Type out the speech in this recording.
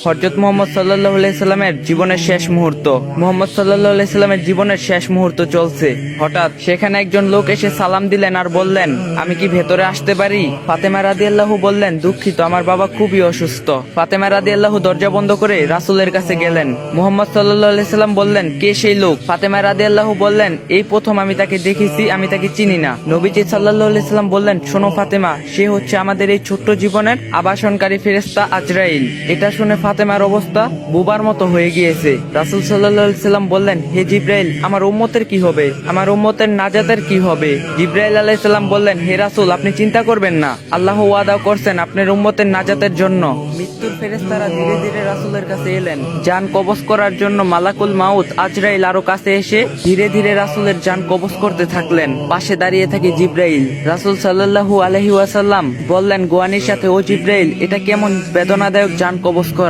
হযরত মুহাম্মদ সাল্লাল্লাহু আলাইহি সাল্লামের জীবনের শেষ মুহূর্ত। মুহাম্মদ সাল্লাল্লাহু আলাইহি সাল্লামের জীবনের শেষ মুহূর্ত চলছে। হঠাৎ সেখানে একজন লোক এসে সালাম দিলেন আর বললেন, আমি কি ভেতরে আসতে পারি? ফাতেমা রাদিয়াল্লাহু বললেন, দুঃখিত, আমার বাবা খুবই অসুস্থ। ফাতেমা রাদিয়াল্লাহু দরজা বন্ধ করে রাসূলের কাছে গেলেন। মুহাম্মদ সাল্লাল্লাহু আলাইহি সাল্লাম বললেন, কে সেই লোক? ফাতেমা রাদিয়াল্লাহু বললেন, এই প্রথম আমি তাকে দেখেছি, আমি তাকে চিনি না। নবীজি সাল্লাল্লাহু আলাইহি সাল্লাম বললেন, শোনো ফাতেমা, সে হচ্ছে আমাদের এই ছোট্ট জীবনের আবাসনকারী ফেরেশতা আজরাইল। এটা শুনে ফাতেমার অবস্থা বোবার মতো হয়ে গিয়েছে। রাসূল সাল্লাল্লাহু আলাইহি সাল্লাম বললেন, হে জিবরাইল, আমার উম্মতের কি হবে? আমার উম্মতের নাজাতের কি হবে? জিবরাইল আলাইহিস সালাম বললেন, হে রাসূল, আপনি চিন্তা করবেন না, আল্লাহ ওয়াদা করছেন আপনার উম্মতের নাজাতের জন্য। মৃত্যুর ফেরেশতারা ধীরে ধীরে রাসূলের কাছে এলেন। জান কবজ করার জন্য মালাকুল মাউত আজরাইল আরো কাছে এসে ধীরে ধীরে রাসূলের জান কবজ করতে থাকলেন। পাশে দাঁড়িয়ে থাকে জিবরাইল। রাসূল সাল্লাল্লাহু আলাইহি ওয়াসাল্লাম বললেন গোয়ানির সাথে, ও জিবরাইল, এটা কেমন বেদনাদায়ক জান কবজ করা।